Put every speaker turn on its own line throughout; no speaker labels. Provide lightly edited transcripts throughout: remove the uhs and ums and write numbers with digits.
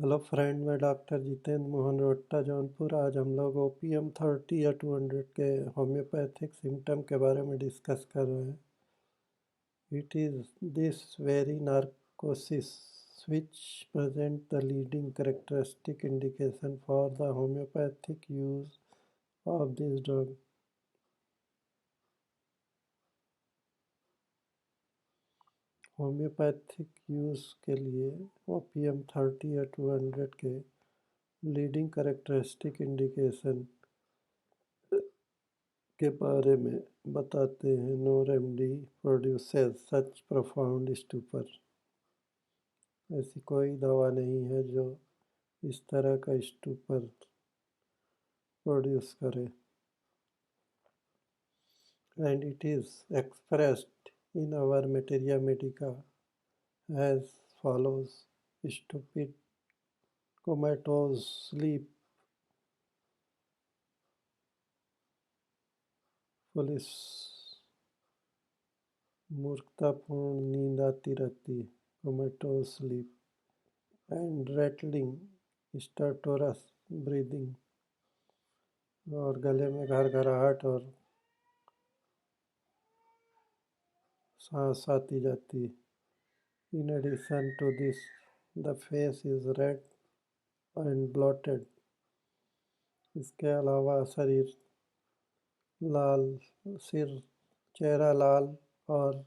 Hello friend, मैं doctor Jitendra Mohan रोहट्टा Jaunpur. आज हम लोग ओपीएम 30 या 200 के होम्योपैथिक सिम्टम के बारे में डिस्कस कर रहे हैं। It is this very narcosis which present the leading characteristic indication for the homeopathic use of this drug. Homeopathic use के लिए ओपीएम 30 या 200 के लीडिंग कैरेक्टरिस्टिक इंडिकेशन के बारे में बताते हैं। No remedy produces such profound stupor. ऐसी कोई दवा नहीं है जो इस तरह का स्टूपर प्रोड्यूस करे। And it is expressed in our materia medica as follows: stupid, comatose, sleep, पुलिस, मूर्खतापूर्ण नींद आती रहती है, comatose sleep, and rattling, stertorous breathing, और गले में घरघराहट और सांस आती जाती। In addition to this the face is red and bloated. इसके अलावा शरीर लाल, चेहरा लाल और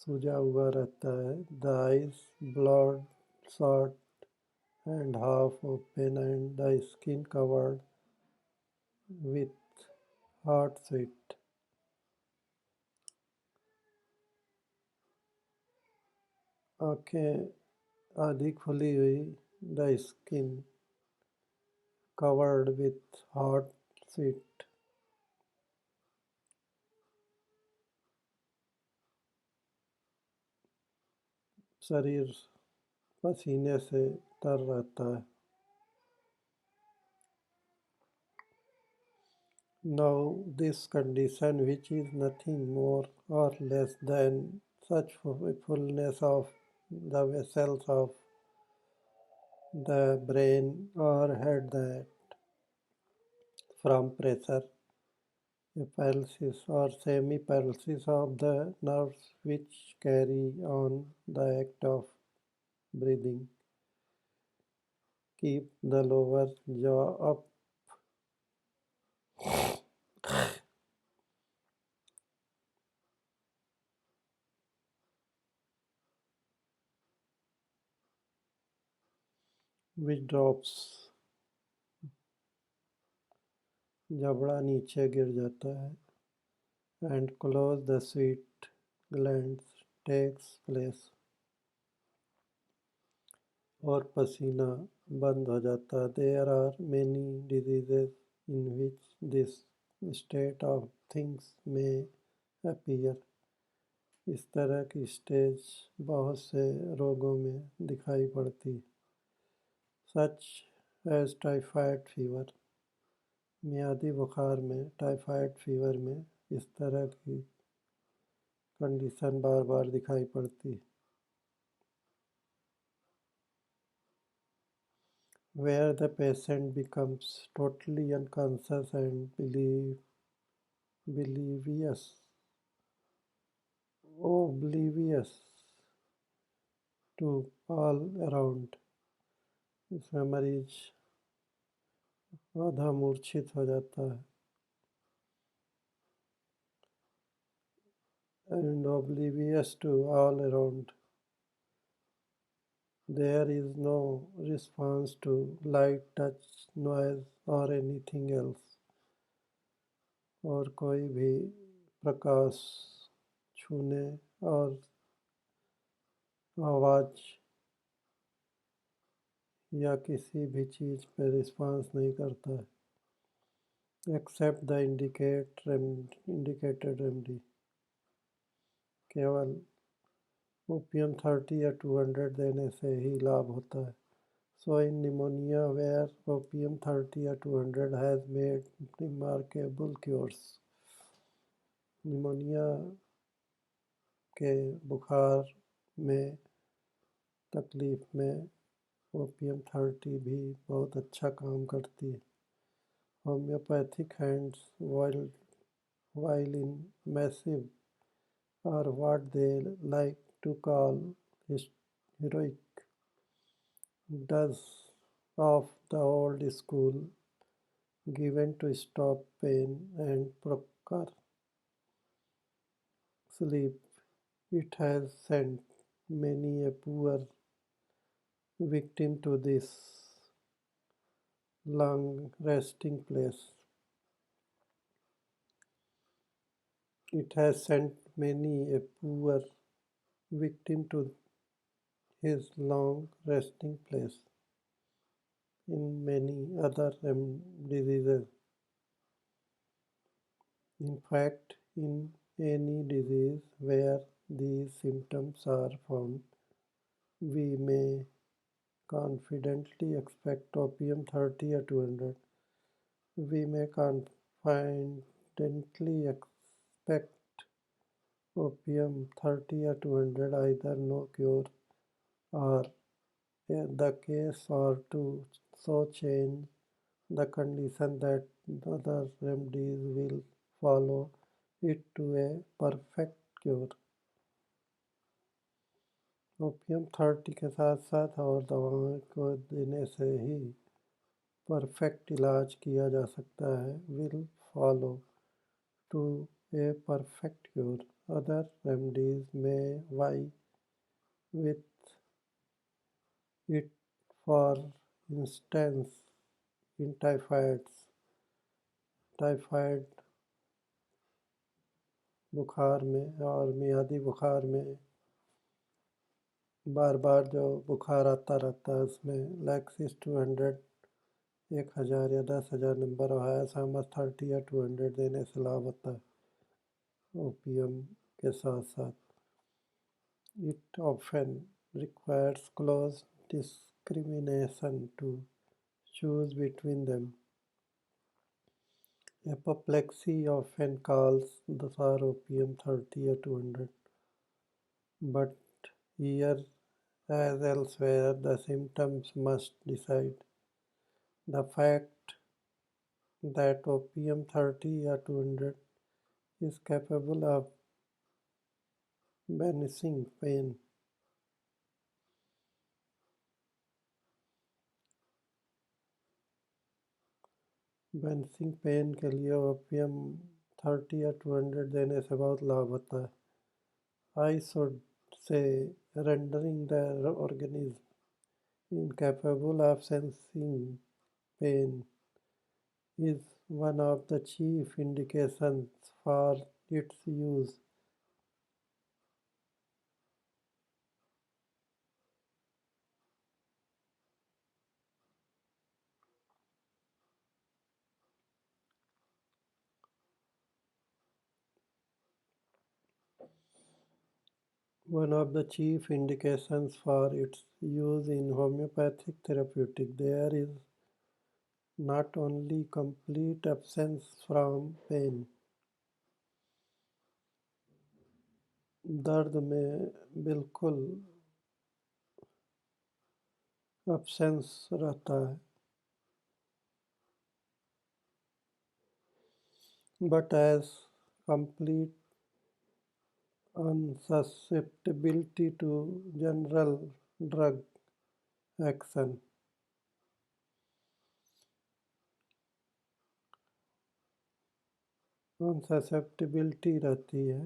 सूजा हुआ रहता है। The eyes blood shot and half open and the skin covered with hot sweat. आँखें आधी खुली हुई, the skin covered with hot sweat। शरीर पसीने से तर रहता है। Now this condition, which is nothing more or less than such fullness of the vessels of the brain or head that from pressure, a paralysis or semi-paralysis of the nerves which carry on the act of breathing, keep the lower jaw up, which drops, जबड़ा नीचे गिर जाता है, and close the sweat glands takes place, और पसीना बंद हो जाता है। There are many diseases in which this state of things may appear। इस तरह की स्टेज बहुत से रोगों में दिखाई पड़ती, such as typhoid fever। मियादी बुखार में, टाइफाइड फीवर में इस तरह की कंडीशन बार बार दिखाई पड़ती। Where the patient becomes totally unconscious and oblivious to all around। इसमें मरीज आधा मूर्छित हो जाता है। And oblivious to all around। There is no response to light, touch, noise or anything else। और कोई भी प्रकाश, छूने और आवाज़ या किसी भी चीज़ पर रिस्पांस नहीं करता है। Except the indicated remedy. केवल ओपीएम 30 या 200 देने से ही लाभ होता है। So in pneumonia, where opium 30 or 200 has made remarkable cures। Pneumonia के बुखार में, तकलीफ में ओपियम 30 भी बहुत अच्छा काम करती है. Homeopathic hands, while in massive, are what they like to call heroic, does of the old school, given to stop pain and procure sleep. It has sent many a poor victim to this long resting place. It has sent many a poor victim to his long resting place. In many other diseases. In fact, in any disease where these symptoms are found, we may confidently expect opium 30 or 200. We may confidently expect opium 30 or 200 either no cure or the case or to so change the condition that the other remedies will follow it to a perfect cure. Opium 30 के साथ साथ और दवाओं को देने से ही perfect इलाज किया जा सकता है. Will follow to a perfect cure. Other remedies में vie with it. For instance in typhoid बुखार में और मियादी बुखार में बार बार जो बुखार आता रहता है उसमें लैक्सिस 200 1000 या 10,000 नंबर है. सामस 30 या 200 देने से लाभ होता है ओपियम के साथ साथ. It often requires close discrimination to choose between them. Apoplexy often calls for opium 30 or 200, but here as elsewhere the symptoms must decide. The fact that opium 30 or 200 is capable of banishing pain के लिए opium 30 या 200 देने से बहुत लाभ होता है. I should say rendering the organism incapable of sensing pain is one of the chief indications for its use. One of the chief indications for its use in homeopathic therapeutic, there is not only complete absence from pain. दर्द में बिल्कुल absence रहता है, but as complete unsusceptibility to general drug action. अनससेप्टिबिलिटी रहती है,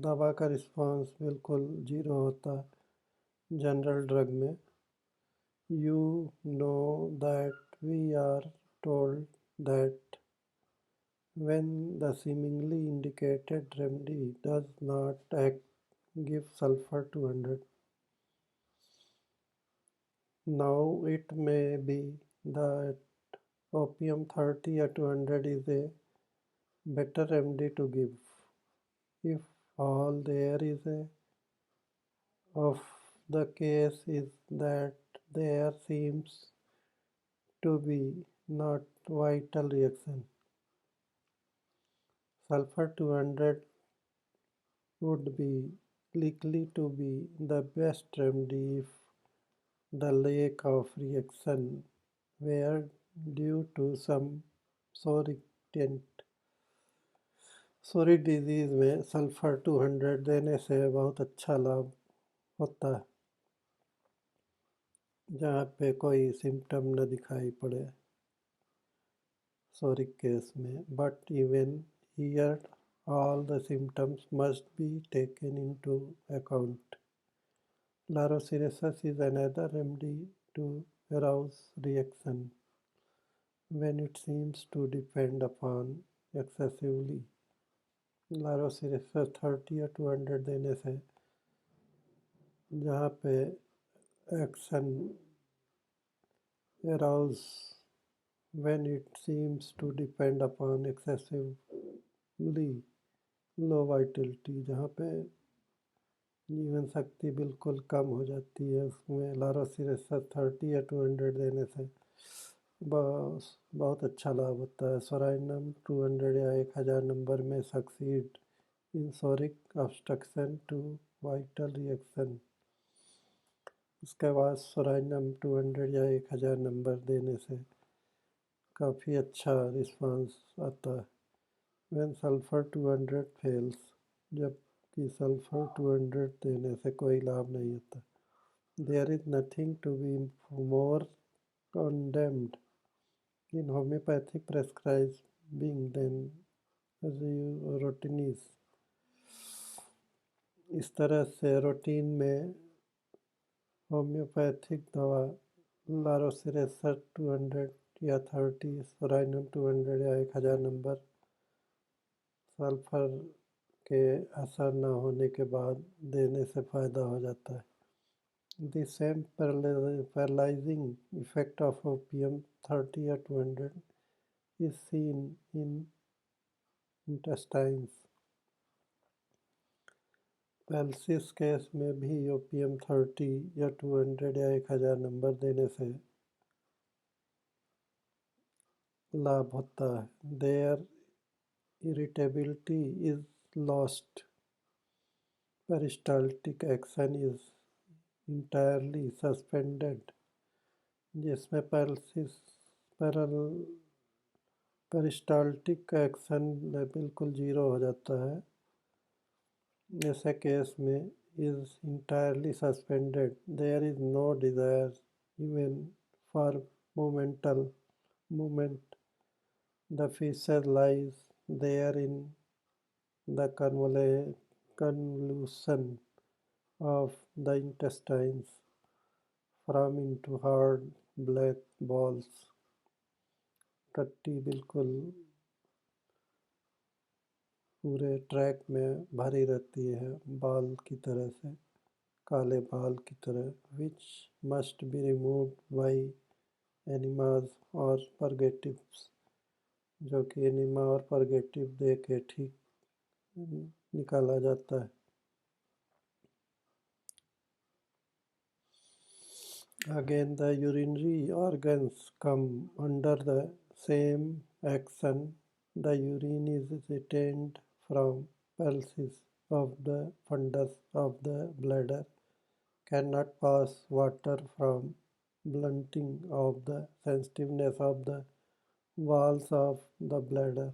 दवा का response बिल्कुल जीरो होता है जनरल ड्रग में. You know that we are told that when the seemingly indicated remedy does not act, give sulfur 200. Now it may be that opium 30 or 200 is a better remedy to give. If all there is of the case is that there seems to be not vital reaction, sulfur 200 would be likely to be the best remedy if the lack of reaction were due to some psoric tent। सोरिक disease में sulphur 200 देने से बहुत अच्छा लाभ होता है जहाँ पे कोई सिम्टम न दिखाई पड़े सोरिक केस में। But even here all the symptoms must be taken into account। Larosyresis is another remedy to arouse reaction when it seems to depend upon excessively। लारोसिरेसिस 30 या 200 देने से जहाँ पे action arouse when it seems to depend upon excessively low vitality, जहाँ पे जीवन शक्ति बिल्कुल कम हो जाती है, उसमें लारोसिरेसिस 30 या 200 देने से बहुत अच्छा लाभ होता है। सोराइनम 200 या 1000 नंबर में succeed in psoric obstruction to vital reaction. उसके बाद सोराइनम 200 या 1000 नंबर देने से काफ़ी अच्छा रिस्पांस आता है। व्हेन सल्फर 200 फेल्स, जबकि सल्फर 200 देने से कोई लाभ नहीं होता। There is nothing to be more condemned in homeopathic prescribing than routines। इस तरह से रूटीन में होम्योपैथिक दवा लारोसिरेसिस 200 या 30, सोराइनम 200 या 1000 नंबर सल्फर के असर न होने के बाद देने से फ़ायदा हो जाता है। The same paralyzing effect of opium 30 or 200 is seen in intestines। Palsies case में भी ओपियम 30 या 200 या 1000 नंबर देने से लाभ होता है। There irritability is lost, peristaltic action is entirely suspended. जिसमें पेरिस्टाल्टिक एक्शन बिल्कुल जीरो हो जाता है, ऐसे केस में is entirely suspended। There is no desire even for movement। The fissure lies there in the convolution of the intestines, form into hard black balls। टट्टी बिल्कुल पूरे ट्रैक में भरी रहती है, बाल की तरह से, काले बाल की तरह। Which must be removed by enemas और परगेटिव्स, जो कि एनिमा और परगेटिव दे के ठीक निकाला जाता है। Again, the urinary organs come under the same action। The urine is retained from pulses of the fundus of the bladder, cannot pass water from blunting of the sensitiveness of the walls of the bladder,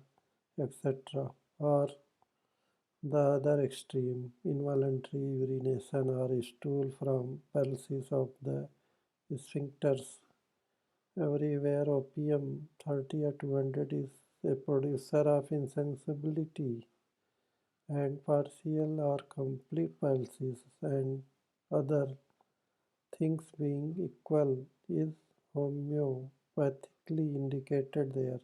etc. Or the other extreme, involuntary urination or stool from pulses of the sphincters। Everywhere opium 30 or 200 is a producer of insensibility and partial or complete pulses, and other things being equal is homeopathically indicated there।